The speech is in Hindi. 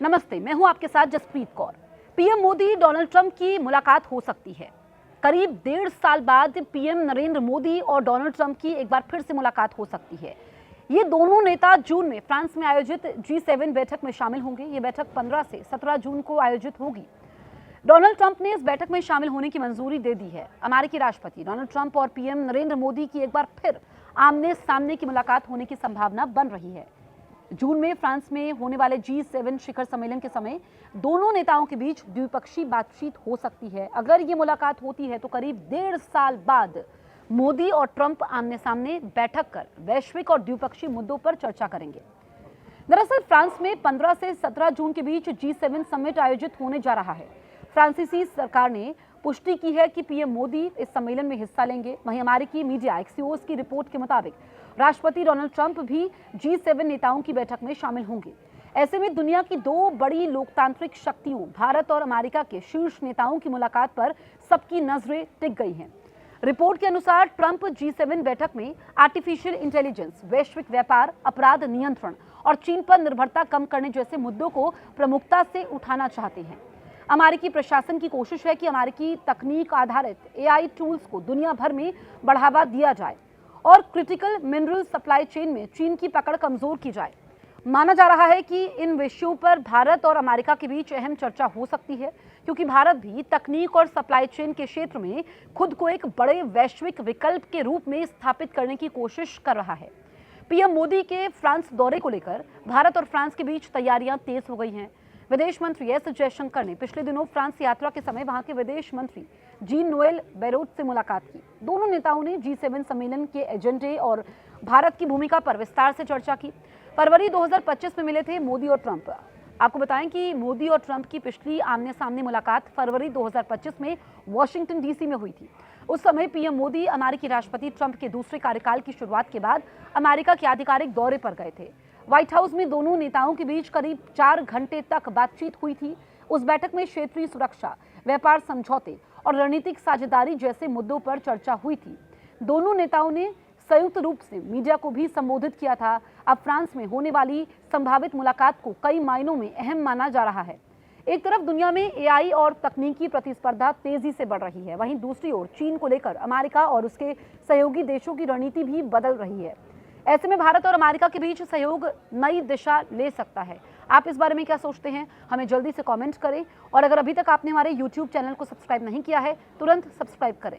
नमस्ते, मैं हूं आपके साथ Jaspreet Kaur. PM Modi Donald Trump की मुलाकात हो सकती है। करीब 1.5 साल बाद पीएम नरेंद्र मोदी और डोनाल्ड ट्रंप की एक बार फिर से मुलाकात हो सकती है। ये दोनों नेता जून में फ्रांस में आयोजित G7 बैठक में शामिल होंगे। ये बैठक 15 से 17 जून को आयोजित होगी। डोनाल्ड ट्रंप ने इस बैठक में शामिल होने की मंजूरी दे दी है। अमेरिकी राष्ट्रपति डोनाल्ड ट्रंप और पीएम नरेंद्र मोदी की एक बार फिर आमने सामने की मुलाकात होने की संभावना बन रही है। जून में फ्रांस में होने वाले G7 शिखर सम्मेलन के समय दोनों नेताओं के बीच द्विपक्षीय बातचीत हो सकती है। अगर ये मुलाकात होती है तो करीब 1.5 साल बाद मोदी और ट्रंप आमने सामने बैठक कर वैश्विक और द्विपक्षीय मुद्दों पर चर्चा करेंगे। दरअसल फ्रांस में 15 से 17 जून के बीच G7 समिट आयोजित होने जा रहा है। फ्रांसीसी सरकार ने पुष्टि की है कि पीएम मोदी इस सम्मेलन में हिस्सा लेंगे। वहीं अमेरिकी मीडिया एक्सियोस की रिपोर्ट के मुताबिक राष्ट्रपति डोनाल्ड ट्रंप भी G7 नेताओं की बैठक में शामिल होंगे। ऐसे में दुनिया की दो बड़ी लोकतांत्रिक शक्तियों भारत और अमेरिका के शीर्ष नेताओं की मुलाकात पर सबकी नजरें टिक गई हैं। रिपोर्ट के अनुसार ट्रंप G7 बैठक में आर्टिफिशियल इंटेलिजेंस, वैश्विक व्यापार, अपराध नियंत्रण और चीन पर निर्भरता कम करने जैसे मुद्दों को प्रमुखता से उठाना चाहते हैं। अमेरिकी प्रशासन की कोशिश है कि अमेरिकी तकनीक आधारित AI टूल्स को दुनिया भर में बढ़ावा दिया जाए और क्रिटिकल मिनरल सप्लाई चेन में चीन की पकड़ कमजोर की जाए। माना जा रहा है कि इन विषयों पर भारत और अमेरिका के बीच अहम चर्चा हो सकती है, क्योंकि भारत भी तकनीक और सप्लाई चेन के क्षेत्र में खुद को एक बड़े वैश्विक विकल्प के रूप में स्थापित करने की कोशिश कर रहा है। पीएम मोदी के फ्रांस दौरे को लेकर भारत और फ्रांस के बीच तैयारियां तेज हो गई हैं। विदेश मंत्री एस जयशंकर ने पिछले दिनों फ्रांस यात्रा के समय वहां के विदेश मंत्री जीन नोएल बैरोट से मुलाकात की। दोनों नेताओं ने G7 सम्मेलन के एजेंडे और भारत की भूमिका पर विस्तार से चर्चा की। फरवरी 2025 में मिले थे मोदी और ट्रंप। आपको बताएं कि मोदी और ट्रंप की पिछली आमने सामने मुलाकात फरवरी 2025 में वॉशिंगटन DC में हुई थी। उस समय पीएम मोदी अमेरिकी राष्ट्रपति ट्रंप के दूसरे कार्यकाल की शुरुआत के बाद अमेरिका के आधिकारिक दौरे पर गए थे। व्हाइट हाउस में दोनों नेताओं के बीच करीब 4 घंटे तक बातचीत हुई थी। उस बैठक में क्षेत्रीय सुरक्षा, व्यापार समझौते और रणनीतिक साझेदारी जैसे मुद्दों पर चर्चा हुई थी। दोनों नेताओं ने संयुक्त रूप से मीडिया को भी संबोधित किया था। अब फ्रांस में होने वाली संभावित मुलाकात को कई मायनों में अहम माना जा रहा है। एक तरफ दुनिया में AI और तकनीकी प्रतिस्पर्धा तेजी से बढ़ रही है, वहीं दूसरी ओर चीन को लेकर अमेरिका और उसके सहयोगी देशों की रणनीति भी बदल रही है। ऐसे में भारत और अमेरिका के बीच सहयोग नई दिशा ले सकता है। आप इस बारे में क्या सोचते हैं? हमें जल्दी से कमेंट करें और अगर अभी तक आपने हमारे YouTube चैनल को सब्सक्राइब नहीं किया है, तुरंत सब्सक्राइब करें।